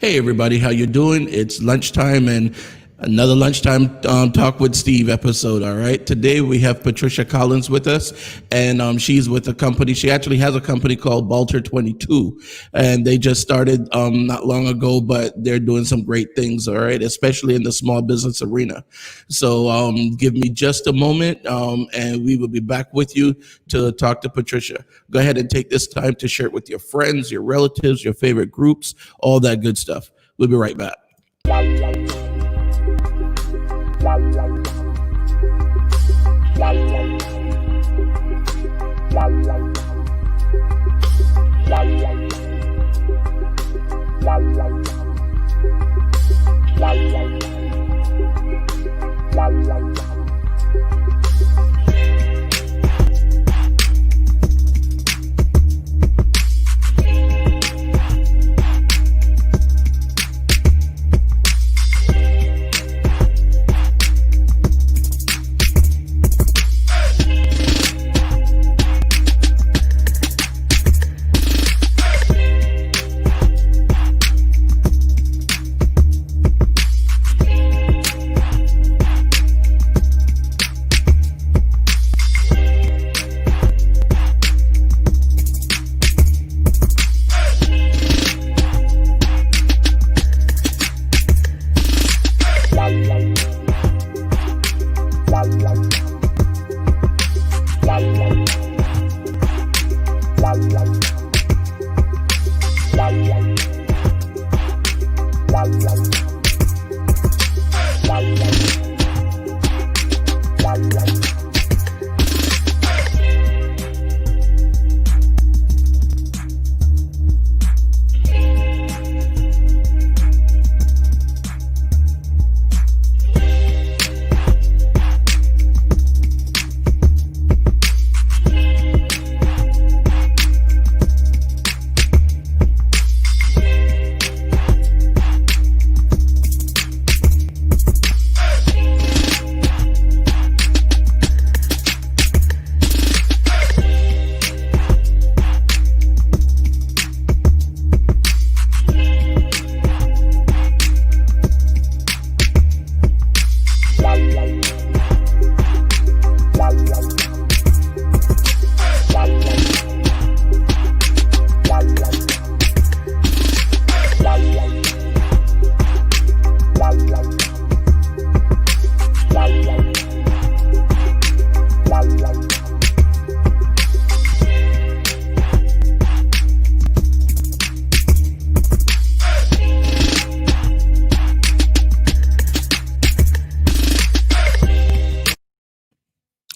Hey everybody, how you doing? It's lunchtime and another lunchtime talk with Steve episode. All right, today we have Patricia Collins with us, and she's with a company. She actually has a company called Baltr22, and they just started not long ago, but they're doing some great things. All right, especially in the small business arena. So give me just a moment, and we will be back with you to talk to Patricia. Go ahead and take this time to share it with your friends, your relatives, your favorite groups, all that good stuff. We'll be right back.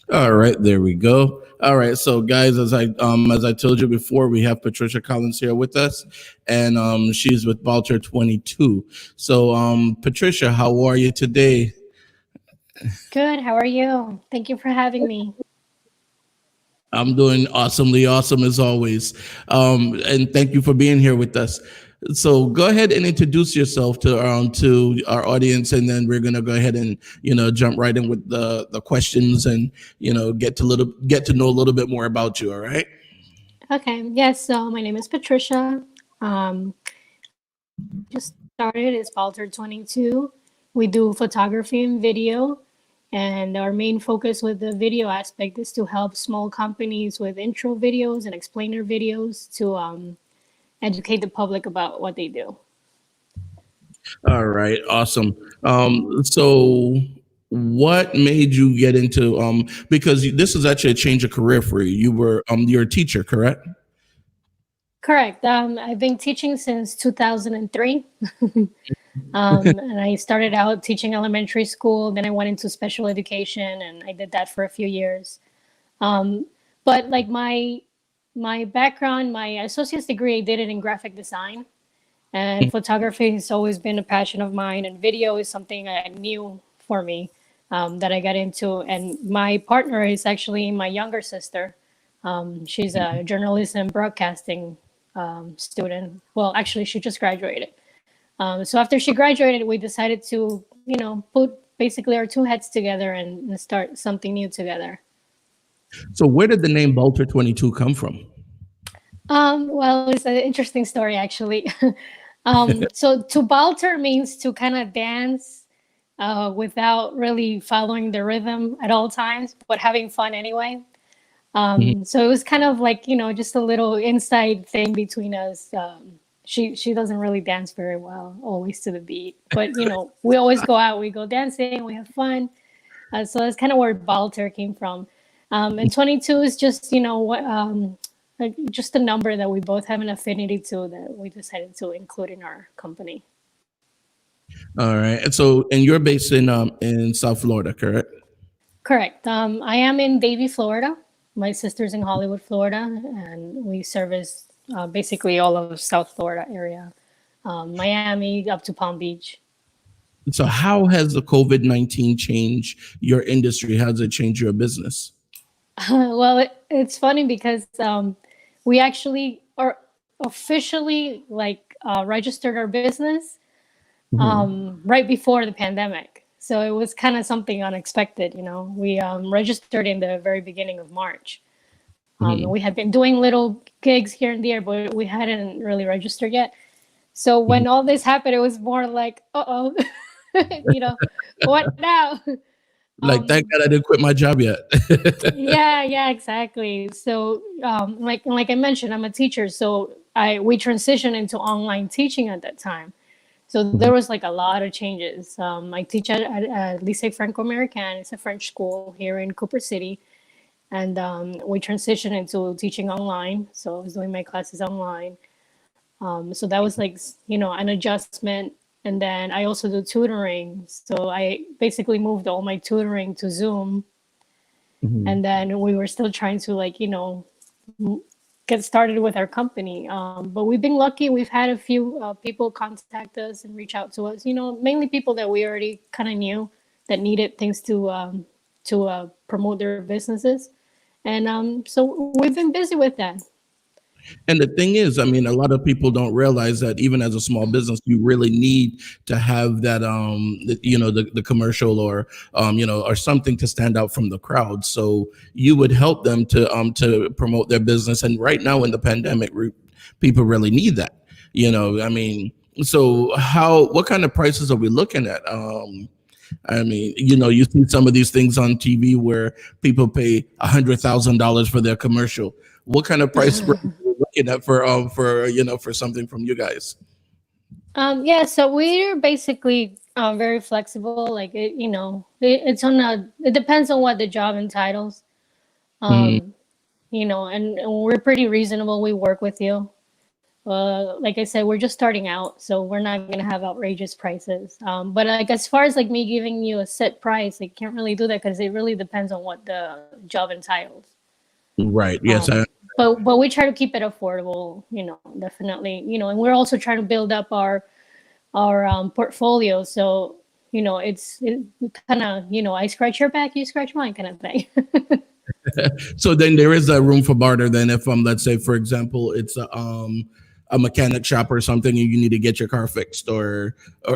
All right, there we go. All right, so guys, as I told you before, we have Patricia Collins here with us, and she's with Baltr22. So, Patricia, how are you today? Good. How are you? Thank you for having me. I'm doing awesomely awesome as always, and thank you for being here with us. So go ahead and introduce yourself to our audience, and then we're gonna go ahead and jump right in with the questions, and get to know a little bit more about you. All right. Okay. Yes. So my name is Patricia. Just started. It's Baltr22. We do photography and video, and our main focus with the video aspect is to help small companies with intro videos and explainer videos to educate the public about what they do. All right, awesome. So what made you get into because this is actually a change of career for you. You're a teacher, correct? Correct. I've been teaching since 2003. And I started out teaching elementary school. Then I went into special education, and I did that for a few years. But like my background, my associate's degree, I did it in graphic design, and photography has always been a passion of mine, and video is something I knew for me, that I got into. And my partner is actually my younger sister. She's a journalism and broadcasting student. Well, actually, she just graduated. So after she graduated, we decided to, put basically our two heads together and start something new together. So where did the name Baltr22 come from? Well, it's an interesting story, actually. So to Balter means to kind of dance without really following the rhythm at all times, but having fun anyway. So it was kind of like, just a little inside thing between us. She doesn't really dance very well, always to the beat. But we always go out, we go dancing, we have fun. So that's kind of where Balter came from. And 22 is just what like just a number that we both have an affinity to that we decided to include in our company. All right. And so, and you're based in South Florida, correct? Correct. I am in Davie, Florida. My sister's in Hollywood, Florida, and we service basically all of South Florida area, Miami up to Palm Beach. So, how has the COVID-19 changed your industry? How does it change your business? Well, it's funny because we actually are officially registered our business right before the pandemic. So it was kind of something unexpected, We registered in the very beginning of March. We had been doing little gigs here and there, but we hadn't really registered yet. So when all this happened, it was more like, uh-oh, what now? Like, thank God I didn't quit my job yet. Yeah, exactly. So, like I mentioned, I'm a teacher, so we transitioned into online teaching at that time. So there was like a lot of changes. I teach at Lycée Franco-American. It's a French school here in Cooper City, and we transitioned into teaching online. So I was doing my classes online. So that was like an adjustment. And then I also do tutoring. So I basically moved all my tutoring to Zoom. And then we were still trying to get started with our company. But we've been lucky. We've had a few people contact us and reach out to us, mainly people that we already kind of knew that needed things to promote their businesses. And so we've been busy with that. And the thing is, I mean, a lot of people don't realize that even as a small business, you really need to have that, the commercial or, or something to stand out from the crowd. So you would help them to promote their business. And right now in the pandemic, people really need that. I mean, so what kind of prices are we looking at? I mean, you see some of these things on TV where people pay $100,000 for their commercial. What kind of price were you looking at for something from you guys? Yeah, so we're basically very flexible. Like it depends on what the job entitles. Mm, And we're pretty reasonable. We work with you. Like I said, we're just starting out, so we're not going to have outrageous prices. But like as far as like me giving you a set price, I can't really do that because it really depends on what the job entitles. right. Yes. But we try to keep it affordable, definitely, and we're also trying to build up our portfolio. So, it's kind of, I scratch your back, you scratch mine kind of thing. So then there is a room for barter. Then if let's say for example, it's a mechanic shop or something, and you need to get your car fixed or Oh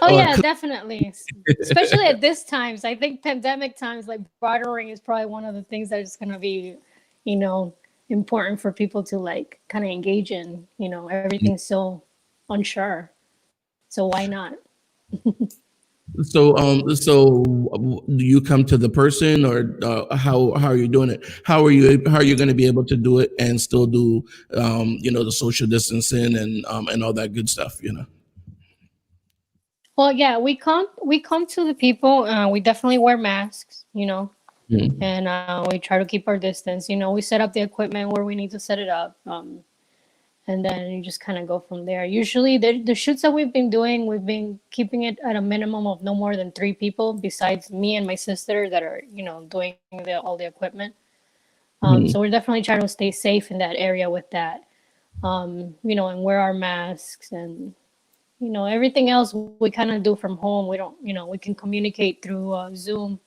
or yeah, definitely. Especially at this times, I think pandemic times, like bartering is probably one of the things that is going to be, you know, important for people to like kind of engage in. Everything's so unsure, so why not? so do you come to the person or how are you doing it? How are you going to be able to do it and still do the social distancing and all that good stuff? Well, yeah, we come to the people. We definitely wear masks, Mm. and we try to keep our distance. We set up the equipment where we need to set it up, and then you just kind of go from there. Usually, the shoots that we've been doing, we've been keeping it at a minimum of no more than 3 people, besides me and my sister that are doing all the equipment. Mhm. So we're definitely trying to stay safe in that area with that, and wear our masks and everything else we kind of do from home. We don't, we can communicate through Zoom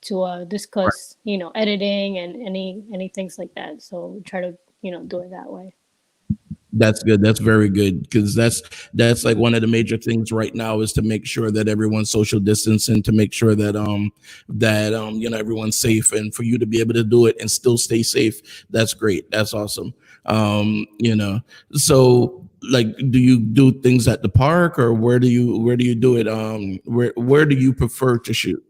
to discuss, editing and any things like that. So we try to, do it that way. That's good. That's very good because that's like one of the major things right now is to make sure that everyone's social distancing, to make sure that everyone's safe, and for you to be able to do it and still stay safe. That's great. That's awesome. Um, you know, so like, do you do things at the park, or where do you do it? Where do you prefer to shoot?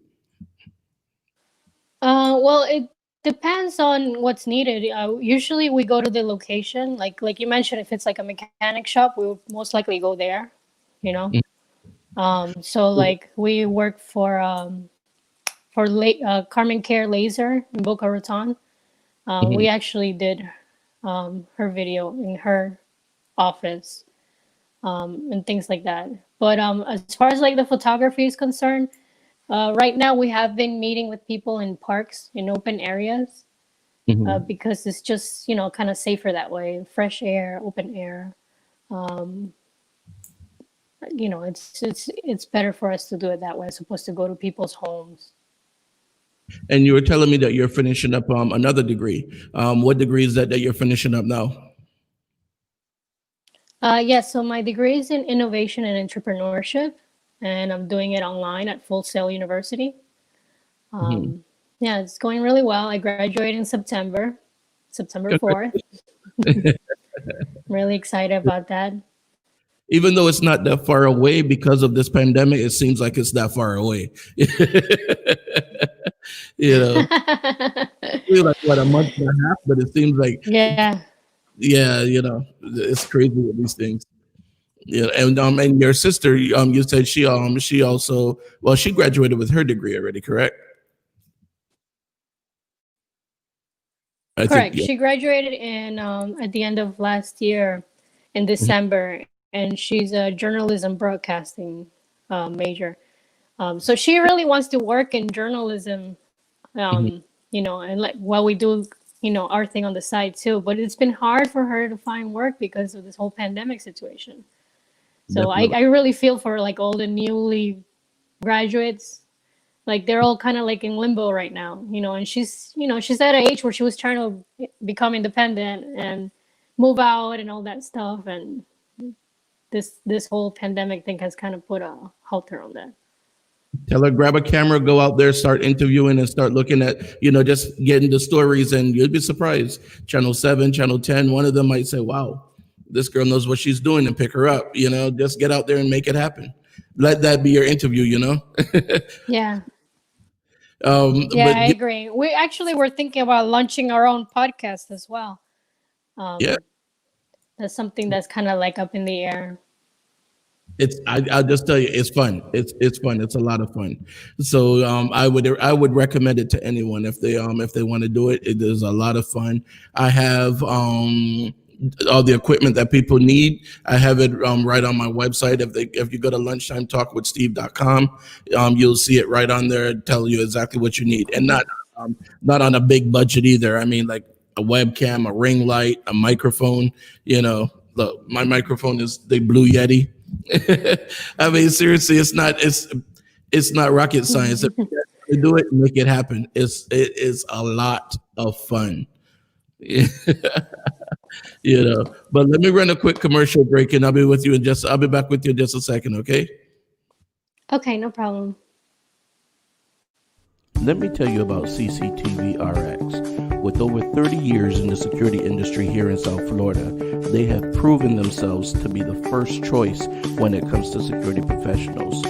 Well, it depends on what's needed. Usually, we go to the location, like you mentioned. If it's like a mechanic shop, we would most likely go there. You know. So like we work for Carmen Care Laser in Boca Raton. We Mhm. actually did her video in her office, and things like that. But as far as like the photography is concerned, right now we have been meeting with people in parks in open areas, Mhm. because it's just kind of safer that way, fresh air, open air. Um, it's better for us to do it that way as opposed to go to people's homes. And you were telling me that you're finishing up another degree. What degree is that you're finishing up now? Yeah, so my degree is in innovation and entrepreneurship, and I'm doing it online at Full Sail University. Mhm. Um, yeah, it's going really well. I graduate in September 4th. I'm really excited about that. Even though it's not that far away because of this pandemic, it seems like it's that far away. you know, Feel like what, a month and a half, but it seems like, Yeah, yeah, it's crazy with these things. Yeah, and your sister, you said she also, well, she graduated with her degree already, correct? I think, correct. yeah. She graduated in at the end of last year in Mhm. December, and she's a journalism broadcasting major. So she really wants to work in journalism, Mhm. and like while we do, our thing on the side too. But it's been hard for her to find work because of this whole pandemic situation. So I, Definitely. I really feel for like all the newly graduates. Like they're all kind of like in limbo right now, and she's at an age where she was trying to become independent and move out and all that stuff. And this whole pandemic thing has kind of put a halter on that. Tell her, grab a camera, go out there, start interviewing, and start looking at, just getting the stories, and you'll be surprised. Channel 7, Channel 10, one of them might say, wow, this girl knows what she's doing, and pick her up. Just get out there and make it happen. Let that be your interview. Yeah. Yeah, But I agree. We actually were thinking about launching our own podcast as well. yeah, Um, that's something that's kind of like up in the air. I'll just tell you, it's fun. It's fun. It's a lot of fun. So I would recommend it to anyone if they want to do it. It is a lot of fun. I have all the equipment that people need. I have it right on my website. If you go to lunchtimetalkwithsteve.com, you'll see it right on there. Tell you exactly what you need, and not on a big budget either. I mean, like a webcam, a ring light, a microphone. Look, my microphone is the Blue Yeti. I mean, seriously, it's not rocket science. If you guys want to do it, make it happen. It is a lot of fun. But let me run a quick commercial break, and I'll be back with you in just a second, okay? Okay, no problem. Let me tell you about CCTV RX. With over 30 years in the security industry here in South Florida, they have proven themselves to be the first choice when it comes to security professionals.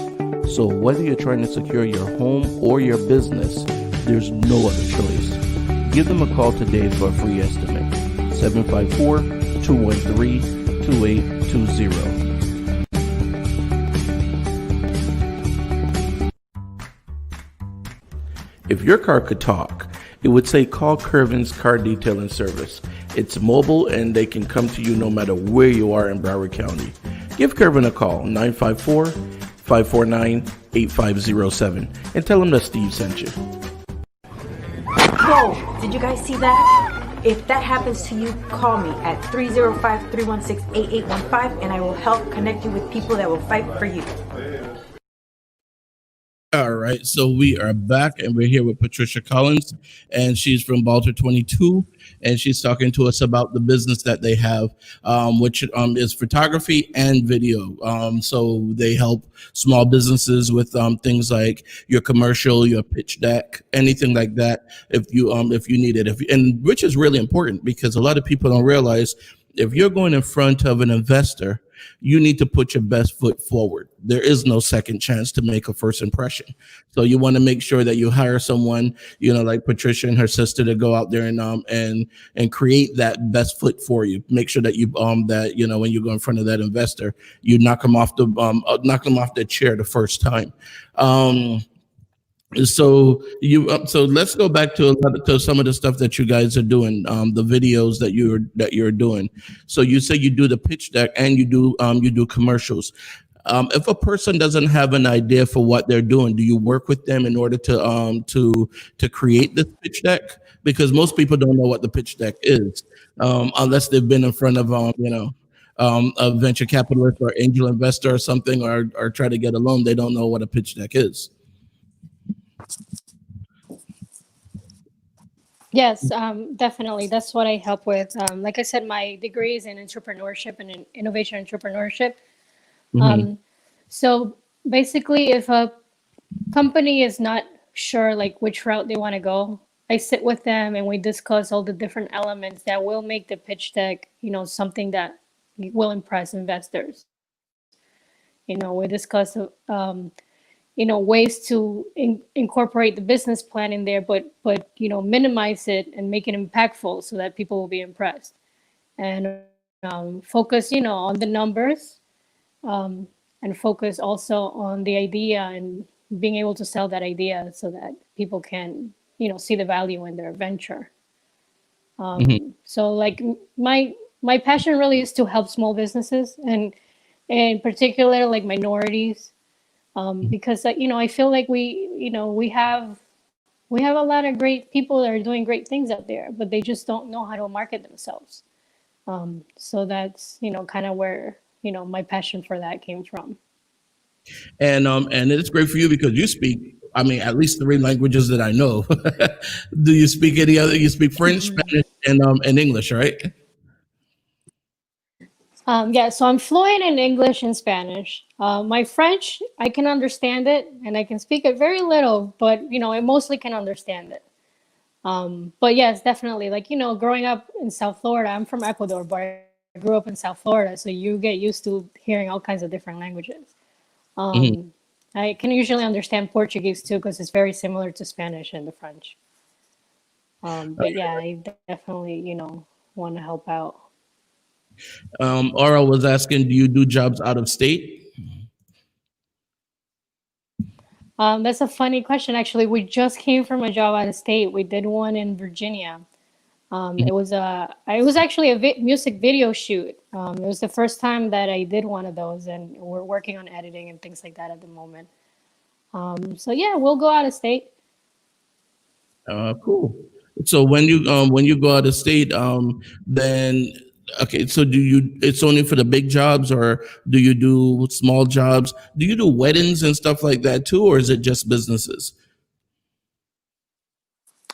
So whether you're trying to secure your home or your business, there's no other choice. Give them a call today for a free estimate. 754-213-2820. If your car could talk, it would say call Curvin's Car Detailing Service. It's mobile and they can come to you no matter where you are in Broward County. Give Curvin a call, 954-549-8507, and tell him that Steve sent you. Whoa, did you guys see that? If that happens to you, call me at 305-316-8815 and I will help connect you with people that will fight for you. All right, so we are back, and we're here with Patricia Collins, and she's from Baltr22, and she's talking to us about the business that they have, which is photography and video. So they help small businesses with things like your commercial, your pitch deck, anything like that. If you need it, and which is really important because a lot of people don't realize if you're going in front of an investor, you need to put your best foot forward. There is no second chance to make a first impression. So you want to make sure that you hire someone, like Patricia and her sister, to go out there and create that best foot for you. Make sure that when you go in front of that investor, you knock them off the chair the first time. So let's go back to some of the stuff that you guys are doing, the videos that you're doing. So you say you do the pitch deck and you do commercials. If a person doesn't have an idea for what they're doing, do you work with them in order to create this pitch deck? Because most people don't know what the pitch deck is, unless they've been in front of a venture capitalist or angel investor or something, or try to get a loan. They don't know what a pitch deck is. Yes, definitely. That's what I help with. Like I said, my degree is in entrepreneurship and in innovation entrepreneurship. So basically, if a company is not sure like which route they want to go, I sit with them and we discuss all the different elements that will make the pitch deck, something that will impress investors. We discuss ways to incorporate the business plan in there, but minimize it and make it impactful so that people will be impressed, and focus on the numbers, and focus also on the idea and being able to sell that idea so that people can see the value in their venture. So like my passion really is to help small businesses, and in particular like minorities. Because I feel like we have a lot of great people that are doing great things out there, but they just don't know how to market themselves. So that's kind of where my passion for that came from. And it's great for you because you speak, at least 3 languages that I know. Do you speak any other? You speak French, Spanish, and English, right? Yeah, so I'm fluent in English and Spanish. My French, I can understand it and I can speak it very little, but I mostly can understand it. But yes, definitely, like growing up in South Florida, I'm from Ecuador, but I grew up in South Florida, so you get used to hearing all kinds of different languages. I can usually understand Portuguese too because it's very similar to Spanish and the French. But yeah, I definitely want to help out. Aura was asking, do you do jobs out of state? That's a funny question. Actually, we just came from a job out of state. We did one in Virginia. It was actually a music video shoot. It was the first time that I did one of those, and we're working on editing and things like that at the moment. So yeah, we'll go out of state. Cool. So when you go out of state, then okay. So it's only for the big jobs, or do you do small jobs? Do you do weddings and stuff like that too, or is it just businesses?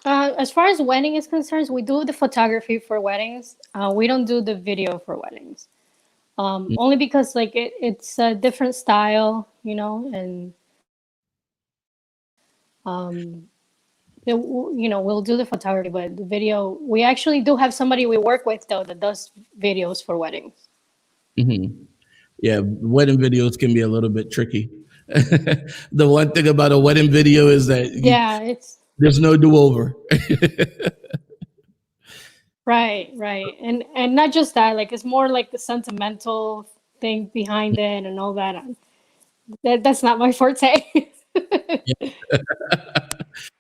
As far as wedding is concerned, we do the photography for weddings. We don't do the video for weddings. Only because like it's a different style, and we'll do the photography, but the video, we actually do have somebody we work with though that does videos for weddings. Yeah, wedding videos can be a little bit tricky. The one thing about a wedding video is that there's no do-over. Right. And not just that, like it's more like the sentimental thing behind it and all that. That's not my forte.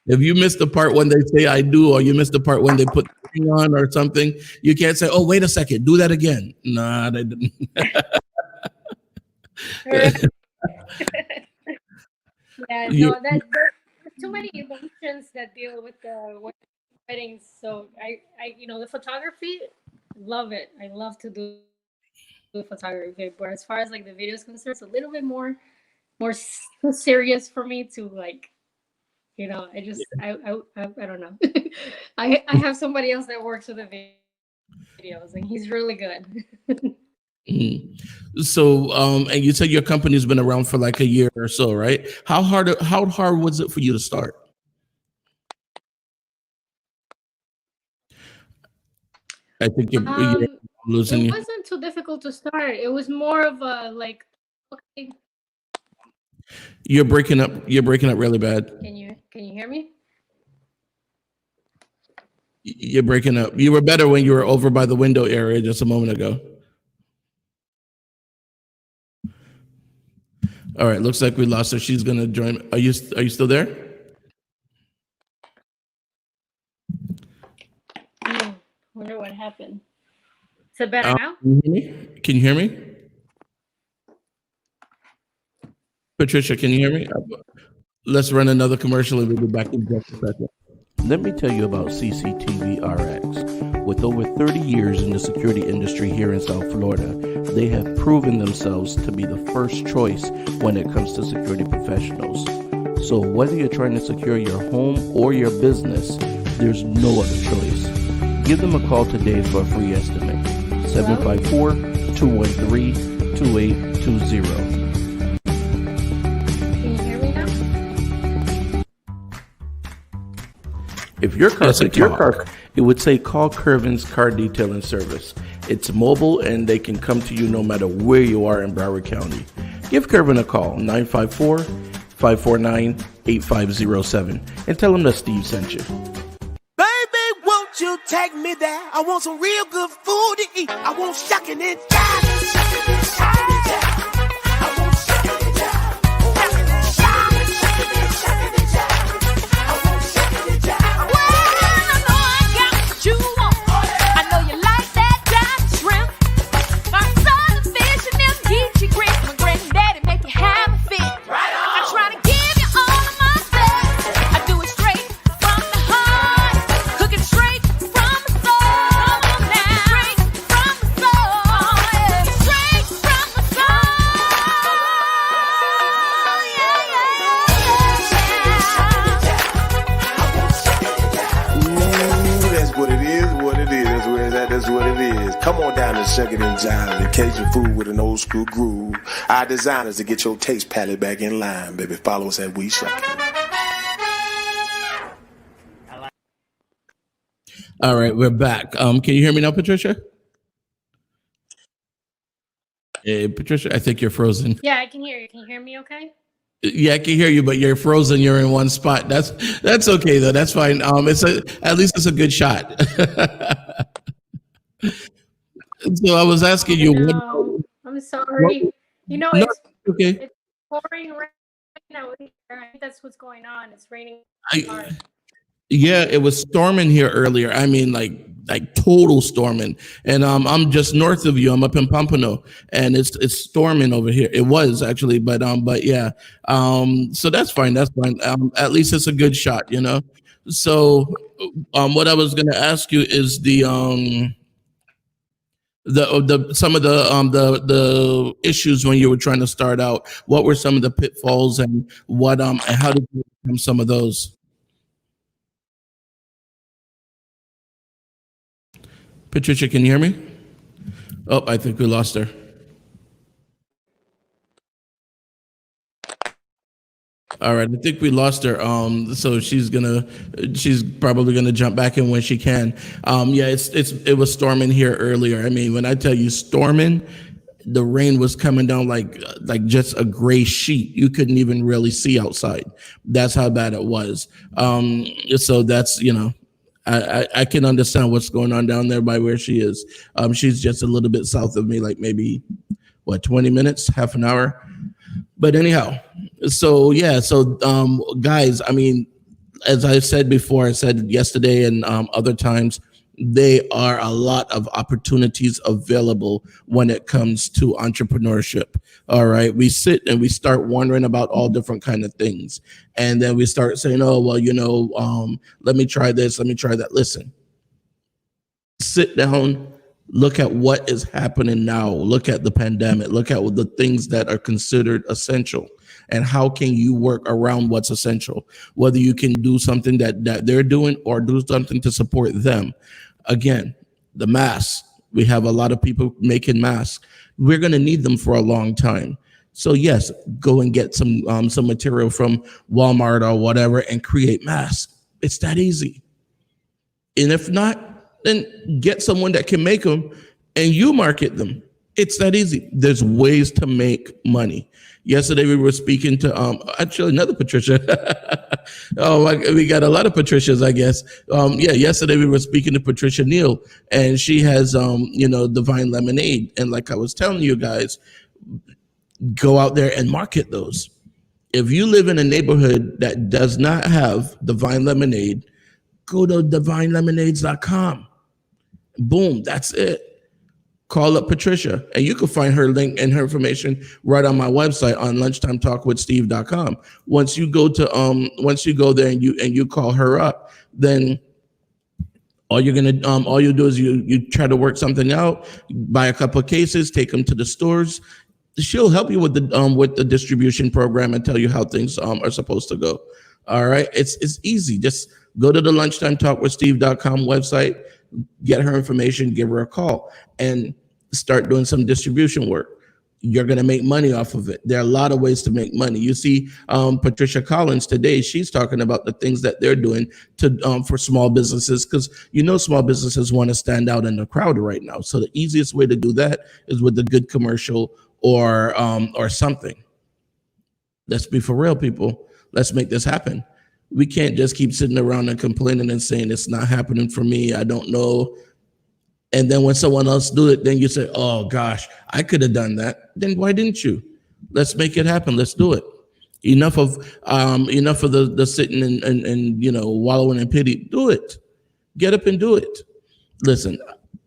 If you miss the part when they say I do, or you miss the part when they put the ring on or something, you can't say, oh, wait a second, do that again. Nah, they didn't. Yeah, no, there's too many emotions that deal with the weddings. So I the photography, love it. I love to do the photography, but as far as like the video is concerned, it's a little bit more serious for me to like. I don't know. I have somebody else that works with the videos, and he's really good. So, and you said your company's been around for like a year or so, right? How hard was it for you to start? I think you're losing It you. wasn't too difficult to start. It was more of a like, okay, You're breaking up. You're breaking up really bad. can you hear me? You're breaking up. You were better when you were over by the window area just a moment ago. All right, looks like we lost her. She's gonna join. Are you still there? Wonder what happened. Is it better now? Can you hear me? Can you hear me? Patricia, can you hear me? Let's run another commercial and we'll be back in just a second. Let me tell you about CCTV RX. With over 30 years in the security industry here in South Florida, they have proven themselves to be the first choice when it comes to security professionals. So whether you're trying to secure your home or your business, there's no other choice. Give them a call today for a free estimate. 754-213-2820. If your car, it would say call Curvin's Car Detailing Service. It's mobile and they can come to you no matter where you are in Broward County. Give Curvin a call, 954-549-8507, and tell him that Steve sent you. Baby, won't you take me there? I want some real good food to eat. I want shucking and jiving, shucking and jiving. I want shucking and jiving. Shucking and jiving, shucking and jiving. Come on down and shuck it and jive and Cajun food with an old school groove. Our designers to get your taste palette back in line, baby. Follow us at We Shuck It. All right, we're back. Can you hear me now, Patricia? Hey, Patricia, I think you're frozen. Yeah, I can hear you. Can you hear me okay? Yeah, I can hear you, but you're frozen. You're in one spot. That's okay though. That's fine. At least it's a good shot. So I was asking you. I'm sorry. No, it's okay. It's pouring right now. I think that's what's going on. It's raining hard. Yeah, it was storming here earlier. I mean, like total storming. And I'm just north of you. I'm up in Pompano, and it's storming over here. It was actually, but yeah. So that's fine. That's fine. At least it's a good shot, you know. So, what I was gonna ask you is some of the issues when you were trying to start out. What were some of the pitfalls, and what and how did you overcome some of those? Patricia, can you hear me? Oh, I think we lost her. All right, I think we lost her. So she's probably gonna jump back in when she can. Yeah, it was storming here earlier. I mean, when I tell you storming, the rain was coming down like just a gray sheet. You couldn't even really see outside. That's how bad it was. So that's, you know, I can understand what's going on down there by where she is. She's just a little bit south of me, like maybe 20 minutes, half an hour. But anyhow, so yeah, so guys, I mean, as I said before, I said yesterday and other times, there are a lot of opportunities available when it comes to entrepreneurship. All right, we sit and we start wondering about all different kind of things, and then we start saying, "Oh, well, you know, let me try this, let me try that." Listen, sit down. Look at what is happening now. Look at the pandemic. Look at the things that are considered essential, and how can you work around what's essential? Whether you can do something that they're doing or do something to support them. Again, the masks. We have a lot of people making masks. We're going to need them for a long time. So yes, go and get some material from Walmart or whatever and create masks. It's that easy. And if not, then get someone that can make them and you market them. It's that easy. There's ways to make money. Yesterday we were speaking to actually another Patricia. We got a lot of Patricias, I guess. Yesterday we were speaking to Patricia Neal, and she has Divine Lemonade. And like I was telling you guys, go out there and market those. If you live in a neighborhood that does not have Divine Lemonade, go to divinelemonades.com. Boom, that's it. Call up Patricia, and you can find her link and her information right on my website on lunchtimetalkwithsteve.com. Once you go there and you call her up, then all you do is you try to work something out, buy a couple of cases, take them to the stores. She'll help you with the distribution program and tell you how things are supposed to go. All right, it's easy. Just go to the lunchtimetalkwithsteve.com website, get her information, give her a call, and start doing some distribution work. You're going to make money off of it. There are a lot of ways to make money. You see, Patricia Collins today, she's talking about the things that they're doing for small businesses, because small businesses want to stand out in the crowd right now. So the easiest way to do that is with a good commercial or something. Let's be for real, people. Let's make this happen. We can't just keep sitting around and complaining and saying it's not happening for me. I don't know. And then when someone else do it, then you say, oh gosh, I could have done that. Then why didn't you? Let's make it happen. Let's do it. Enough of the sitting and wallowing in pity. Do it. Get up and do it. Listen,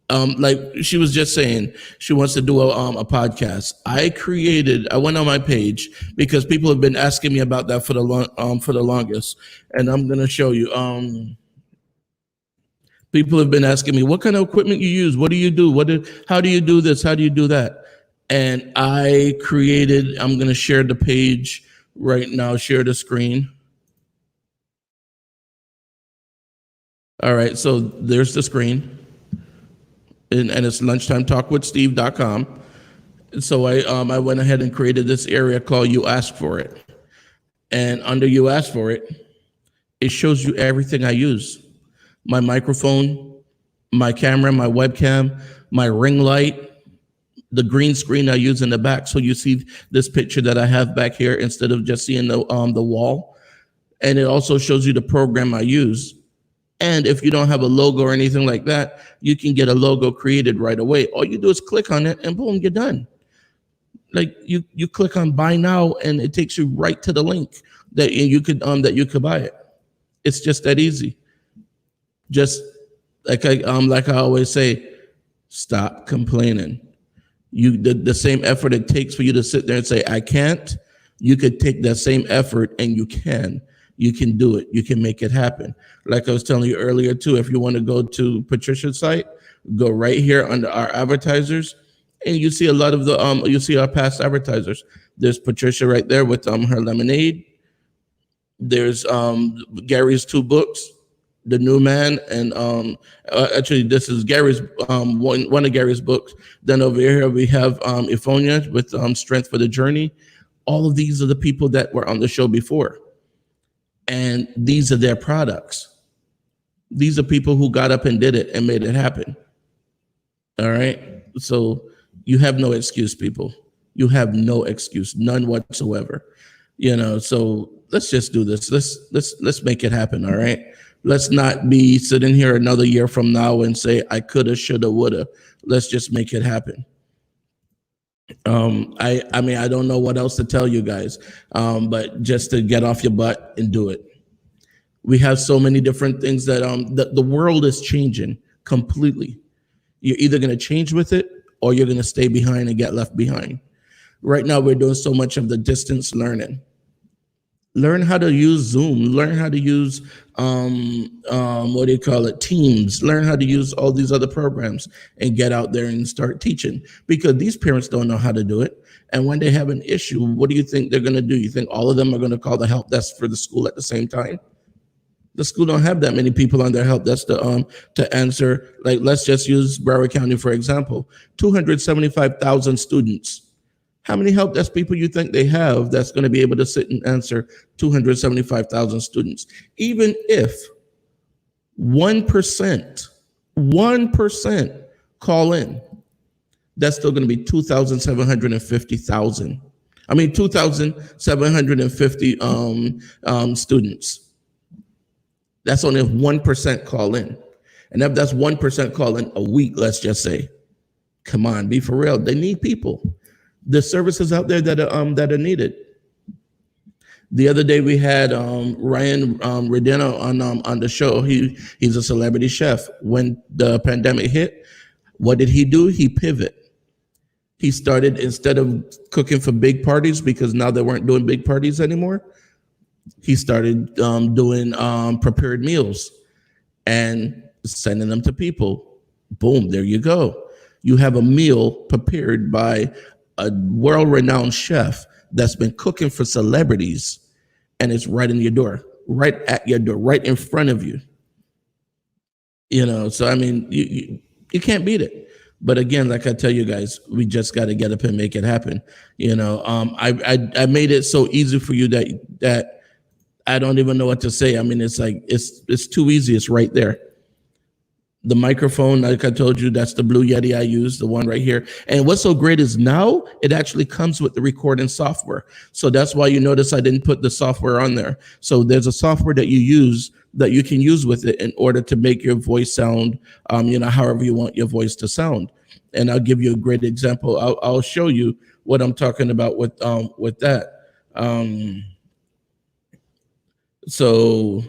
like she was just saying, she wants to do a podcast. I went on my page because people have been asking me about that for the longest, and I'm gonna show you. People have been asking me, what kind of equipment you use? What do you do? How do you do this? How do you do that? And I'm going to share the page right now, share the screen. All right, so there's the screen. And it's lunchtimetalkwithsteve.com. So I went ahead and created this area called You Ask For It. And under You Ask For It, it shows you everything I use. My microphone, my camera, my webcam, my ring light, the green screen I use in the back. So you see this picture that I have back here instead of just seeing the wall. And it also shows you the program I use. And if you don't have a logo or anything like that, you can get a logo created right away. All you do is click on it and boom, you're done. Like you click on buy now and it takes you right to the link that you could buy it. It's just that easy. Just like I always say, stop complaining. The same effort it takes for you to sit there and say, I can't, you could take that same effort and you can do it. You can make it happen. Like I was telling you earlier too, if you want to go to Patricia's site, go right here under our advertisers and you see a lot of you see our past advertisers. There's Patricia right there with her lemonade. There's Gary's 2 books. The New Man, and actually this is Gary's one of Gary's books. Then over here we have Ifonia with Strength for the Journey. All of these are the people that were on the show before, and these are their products. These are people who got up and did it and made it happen. All right, so you have no excuse, people. You have no excuse, none whatsoever. So let's just do this. Let's make it happen. All right. Let's not be sitting here another year from now and say, I coulda, shoulda, woulda. Let's just make it happen. I mean, I don't know what else to tell you guys, but just to get off your butt and do it. We have so many different things that the world is changing completely. You're either going to change with it or you're going to stay behind and get left behind. Right now, we're doing so much of the distance learning. Learn how to use Zoom. Learn how to use, Teams. Learn how to use all these other programs and get out there and start teaching, because these parents don't know how to do it. And when they have an issue, what do you think they're going to do? You think all of them are going to call the help desk for the school at the same time? The school don't have that many people on their help desk to answer. Like, let's just use Broward County, for example, 275,000 students. How many help desk people you think they have that's going to be able to sit and answer 275,000 students? Even if 1% call in, That's still going to be 2,750,000. I mean, 2,750 students. That's only if 1% call in. And if that's 1% call in a week, let's just say, come on, be for real. They need people. There's services out there that are needed. The other day we had Ryan Redeno on the show. He's a celebrity chef. When the pandemic hit, what did he do? He pivoted. He started, instead of cooking for big parties, because now they weren't doing big parties anymore, he started doing prepared meals and sending them to people. Boom, there you go. You have a meal prepared by a world-renowned chef that's been cooking for celebrities, and it's right in your door, right at your door, right in front of you. So I mean, you can't beat it. But again, like I tell you guys, we just got to get up and make it happen. I made it so easy for you that I don't even know what to say. I mean, it's like it's too easy. It's right there. The microphone, like I told you, that's the Blue Yeti I use, the one right here. And what's so great is now it actually comes with the recording software. So that's why you notice I didn't put the software on there. So there's a software that you use that you can use with it in order to make your voice sound, however you want your voice to sound. And I'll give you a great example. I'll show you what I'm talking about with that. So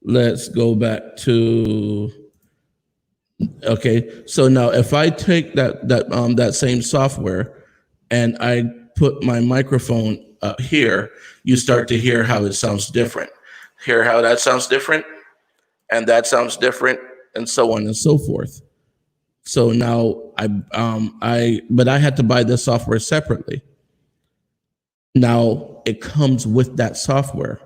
let's go back to. Okay, so now if I take that same software and I put my microphone here, you start to hear how it sounds different. Hear how that sounds different, and that sounds different, and so on and so forth. So now but I had to buy this software separately. Now it comes with that software.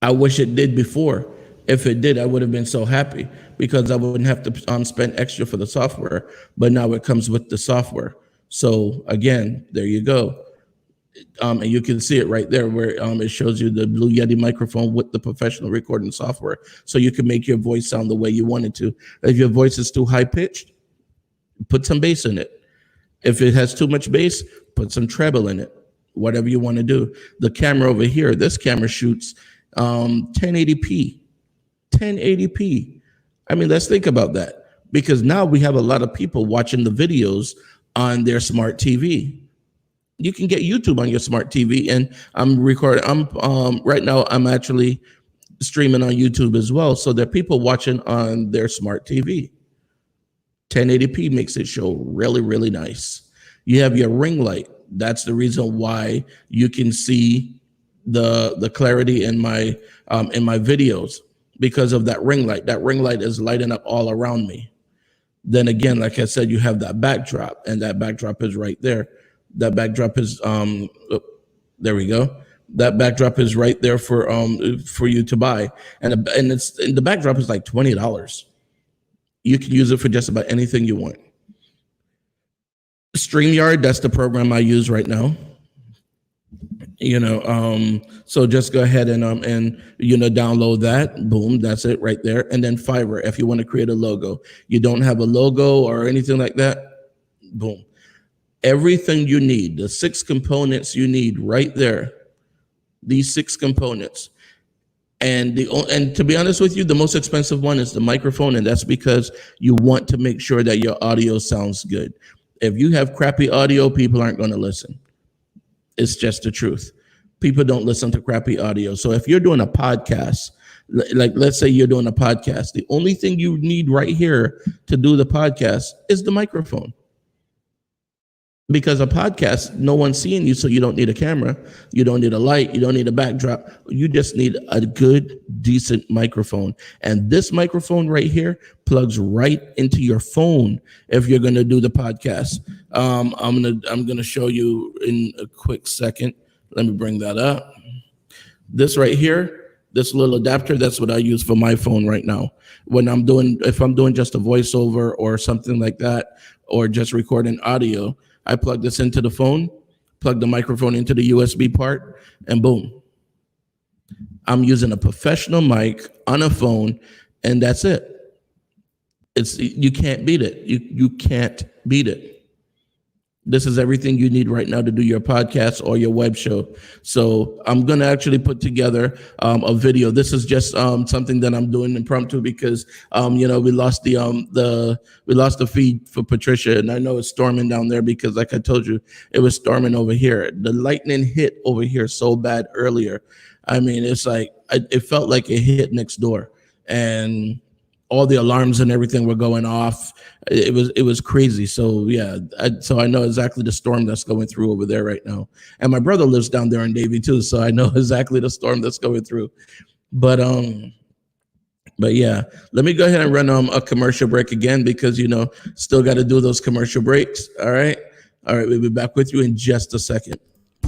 I wish it did before. If it did, I would have been so happy because I wouldn't have to spend extra for the software. But now it comes with the software. So again, there you go. And you can see it right there where it shows you the Blue Yeti microphone with the professional recording software. So you can make your voice sound the way you want it to. If your voice is too high pitched, put some bass in it. If it has too much bass, put some treble in it. Whatever you want to do. The camera over here, this camera shoots 1080p. 1080p. I mean, let's think about that, because now we have a lot of people watching the videos on their smart TV. You can get YouTube on your smart TV, and I'm recording. Right now I'm actually streaming on YouTube as well. So there are people watching on their smart TV. 1080p makes it show really, really nice. You have your ring light. That's the reason why you can see the clarity in my videos. Because of that ring light. That ring light is lighting up all around me. Then again, like I said, you have that backdrop, and that backdrop is right there. That backdrop is there we go. That backdrop is right there for you to buy, and the backdrop is like $20. You can use it for just about anything you want. StreamYard, that's the program I use right now. So just go ahead and download that. Boom, that's it right there. And then Fiverr, if you want to create a logo. You don't have a logo or anything like that, boom. Everything you need, the 6 components you need right there. These 6 components. And to be honest with you, the most expensive one is the microphone, and that's because you want to make sure that your audio sounds good. If you have crappy audio, people aren't going to listen. It's just the truth. People don't listen to crappy audio. So if you're doing a podcast, like let's say you're doing a podcast, the only thing you need right here to do the podcast is the microphone. Because a podcast, no one's seeing you, so you don't need a camera. You don't need a light. You don't need a backdrop. You just need a good, decent microphone. And this microphone right here plugs right into your phone if you're going to do the podcast. I'm gonna show you in a quick second. Let me bring that up. This right here, this little adapter, that's what I use for my phone right now. If I'm doing just a voiceover or something like that, or just recording audio, I plug this into the phone, plug the microphone into the USB part, and boom. I'm using a professional mic on a phone, and that's it. You can't beat it. You can't Beat it. This is everything you need right now to do your podcast or your web show. So I'm going to actually put together a video. This is just something that I'm doing impromptu because we lost the feed for Patricia, and I know it's storming down there because, like I told you, it was storming over here. The lightning hit over here so bad earlier. I mean, it's like it felt like it hit next door, and all the alarms and everything were going off. It was crazy. So yeah, so I know exactly the storm that's going through over there right now. And my brother lives down there in Davie too, so I know exactly the storm that's going through. But yeah, let me go ahead and run a commercial break again because still got to do those commercial breaks. All right, we'll be back with you in just a second.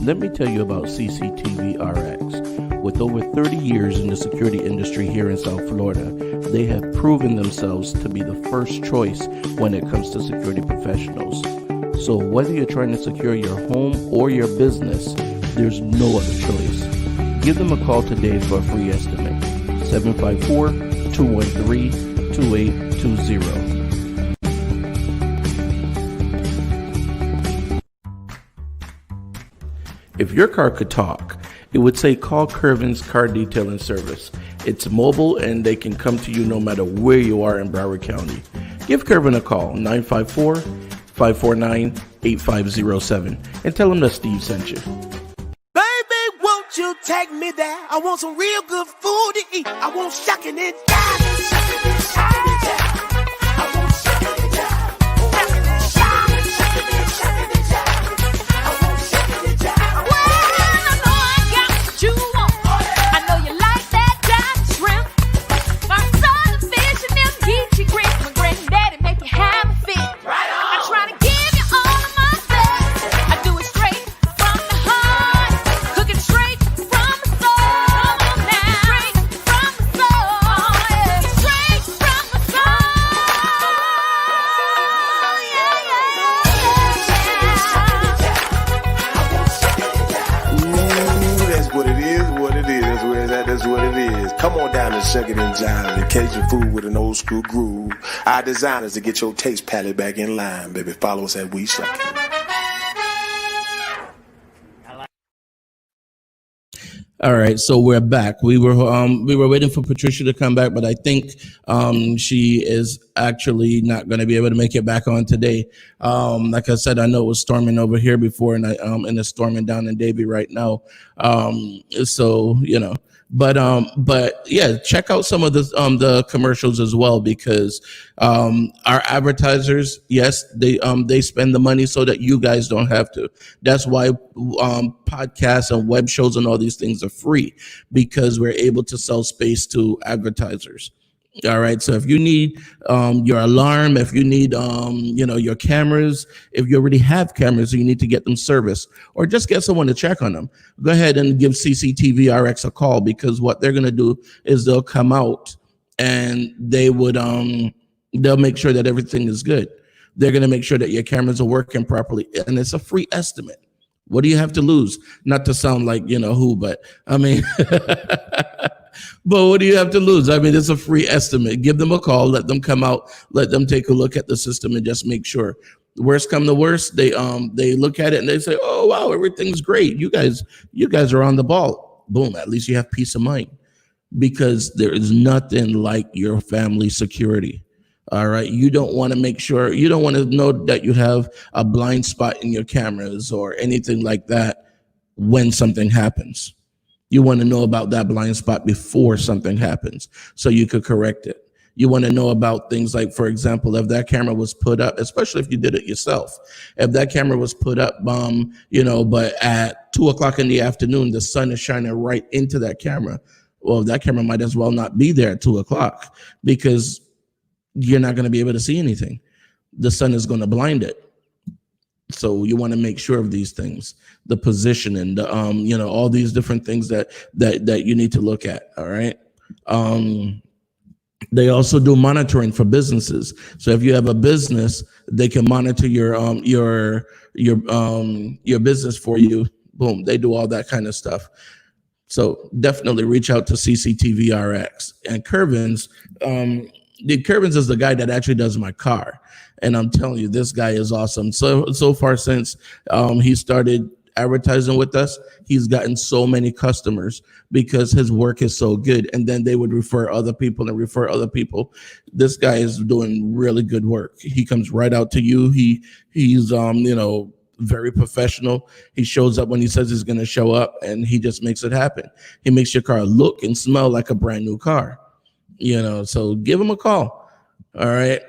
Let me tell you about CCTV RX. With over 30 years in the security industry here in South Florida, they have proven themselves to be the first choice when it comes to security professionals. So whether you're trying to secure your home or your business, there's no other choice. Give them a call today for a free estimate. 754-213-2820. If your car could talk, it would say call Curvin's Car Detailing Service. It's mobile and they can come to you no matter where you are in Broward County. Give Curvin a call, 954-549-8507, and tell him that Steve sent you. Baby, won't you take me there? I want some real good food to eat. I want shucking and jiving. I want shucking and jiving. Come on down and shuck it and jive and Cajun food with an old school groove. Our designers to get your taste palette back in line, baby. Follow us at We Shuck It. All right, so we're back. We were waiting for Patricia to come back, but I think she is actually not going to be able to make it back on today. Like I said, I know it was storming over here before, and it's storming down in Davie right now. But yeah, check out some of the commercials as well, because our advertisers, yes, they spend the money so that you guys don't have to. That's why podcasts and web shows and all these things are free, because we're able to sell space to advertisers. All right. So if you need your alarm, if you need your cameras, if you already have cameras and you need to get them serviced, or just get someone to check on them, go ahead and give CCTV RX a call, because what they're going to do is they'll come out and they'll make sure that everything is good. They're going to make sure that your cameras are working properly, and it's a free estimate. What do you have to lose? Not to sound like who, but I mean. But what do you have to lose? I mean, it's a free estimate. Give them a call, let them come out, let them take a look at the system, and just make sure. Worst come to worst, they look at it and they say, "Oh wow, everything's great. You guys are on the ball." Boom, at least you have peace of mind, because there is nothing like your family security. All right, you don't want to know that you have a blind spot in your cameras or anything like that when something happens. You want to know about that blind spot before something happens, so you could correct it. You want to know about things like, for example, if that camera was put up, especially if you did it yourself, if that camera was put up, but at 2:00 in the afternoon, the sun is shining right into that camera. Well, that camera might as well not be there at 2:00, because you're not going to be able to see anything. The sun is going to blind it. So you want to make sure of these things, the position and all these different things that you need to look at. All right. They also do monitoring for businesses. So if you have a business, they can monitor your business for you. Boom. They do all that kind of stuff. So definitely reach out to CCTV RX. And Curvins, Curvins is the guy that actually does my car. And I'm telling you, this guy is awesome. So far since he started advertising with us, he's gotten so many customers because his work is so good. And then they would refer other people and refer other people. This guy is doing really good work. He comes right out to you. He's very professional. He shows up when he says he's going to show up, and he just makes it happen. He makes your car look and smell like a brand new car. So give him a call. All right.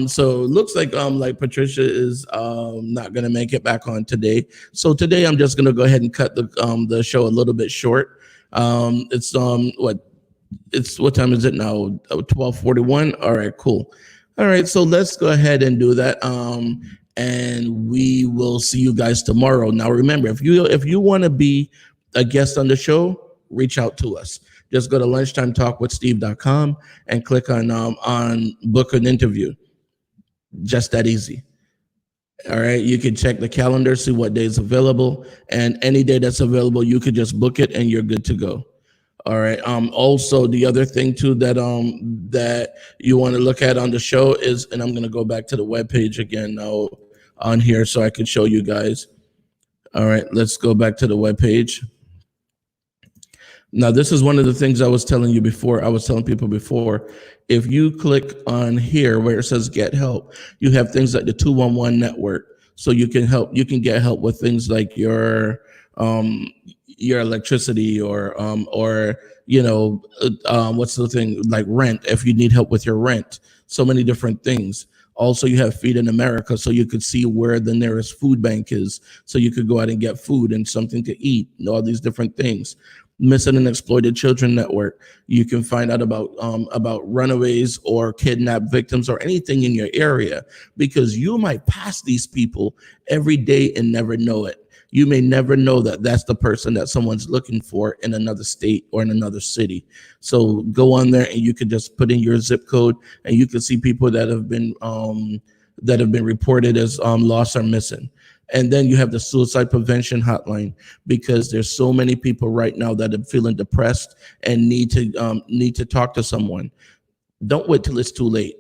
So it looks like Patricia is not gonna make it back on today. So today I'm just gonna go ahead and cut the show a little bit short. It's what time is it now? 12:41. All right, cool. All right, so let's go ahead and do that. And we will see you guys tomorrow. Now remember, if you want to be a guest on the show, reach out to us. Just go to lunchtimetalkwithsteve.com and click on book an interview. Just that easy. All right. You can check the calendar, see what day is available, and any day that's available, you could just book it and you're good to go. All right. Also, the other thing too that you want to look at on the show is, and I'm gonna go back to the webpage again now on here so I can show you guys. All right, let's go back to the webpage. Now, this is one of the things I was telling you before. I was telling people before, if you click on here where it says get help, you have things like the 211 network. So you can get help with things like your electricity or what's the thing, like rent, if you need help with your rent, so many different things. Also, you have Feed in America, so you could see where the nearest food bank is, so you could go out and get food and something to eat, and all these different things. Missing and Exploited Children Network, you can find out about runaways or kidnapped victims or anything in your area, because you might pass these people every day and never know it. You may never know that that's the person that someone's looking for in another state or in another city. So go on there and you could just put in your zip code, and you can see people that have been reported as lost or missing. And then you have the suicide prevention hotline, because there's so many people right now that are feeling depressed and need to talk to someone. Don't wait till it's too late.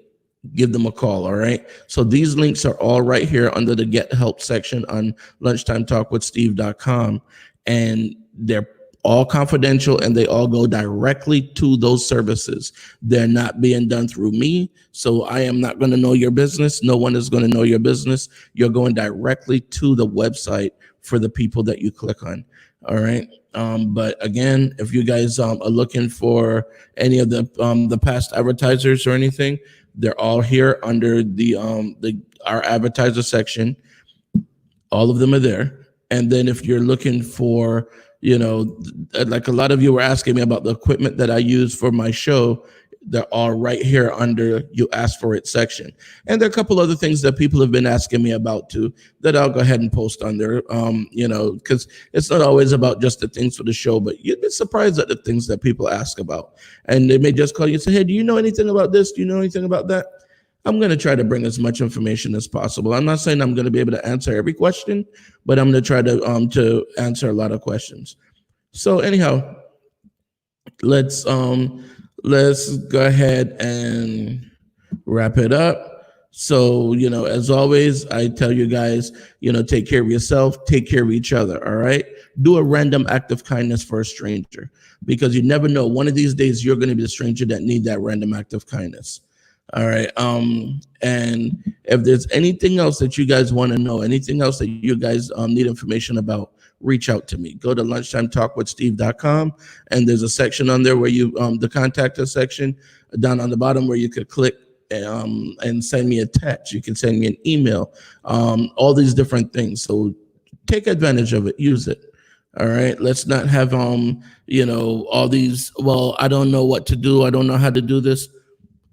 Give them a call. All right. So these links are all right here under the Get Help section on lunchtimetalkwithsteve.com, and they're all confidential and they all go directly to those services. They're not being done through me. So I am not going to know your business. No one is going to know your business. You're going directly to the website for the people that you click on. All right. But again, if you guys are looking for any of the past advertisers or anything, they're all here under our advertiser section. All of them are there. And then if you're looking for, like a lot of you were asking me about the equipment that I use for my show, they're all right here under you ask for it section. And there are a couple other things that people have been asking me about too, that I'll go ahead and post on there, because it's not always about just the things for the show, but you'd be surprised at the things that people ask about. And they may just call you and say, hey, do you know anything about this? Do you know anything about that? I'm going to try to bring as much information as possible. I'm not saying I'm going to be able to answer every question, but I'm going to try to answer a lot of questions. So anyhow, let's go ahead and wrap it up. So, as always, I tell you guys, take care of yourself, take care of each other. All right. Do a random act of kindness for a stranger, because you never know. One of these days, you're going to be the stranger that need that random act of kindness. All right. And if there's anything else that you guys want to know, anything else that you guys need information about, reach out to me. Go to lunchtimetalkwithsteve.com, and there's a section on there where the contact us section down on the bottom where you could click and send me a text. You can send me an email, all these different things. So take advantage of it. Use it. All right. Let's not have, all these, well, I don't know what to do. I don't know how to do this.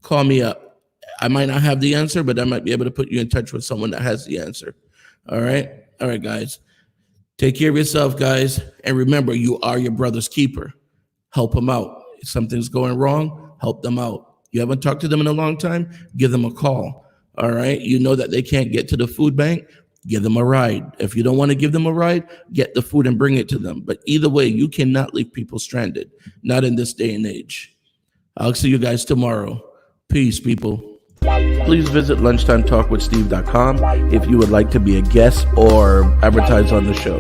Call me up. I might not have the answer, but I might be able to put you in touch with someone that has the answer. All right. All right, guys. Take care of yourself, guys. And remember, you are your brother's keeper. Help them out. If something's going wrong, help them out. You haven't talked to them in a long time, give them a call. All right. You know that they can't get to the food bank, give them a ride. If you don't want to give them a ride, get the food and bring it to them. But either way, you cannot leave people stranded. Not in this day and age. I'll see you guys tomorrow. Peace, people. Please visit lunchtimetalkwithsteve.com if you would like to be a guest or advertise on the show.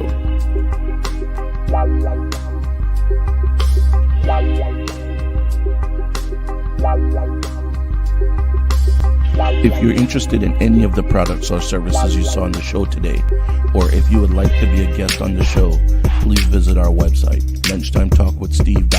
If you're interested in any of the products or services you saw on the show today, or if you would like to be a guest on the show, please visit our website, lunchtimetalkwithsteve.com.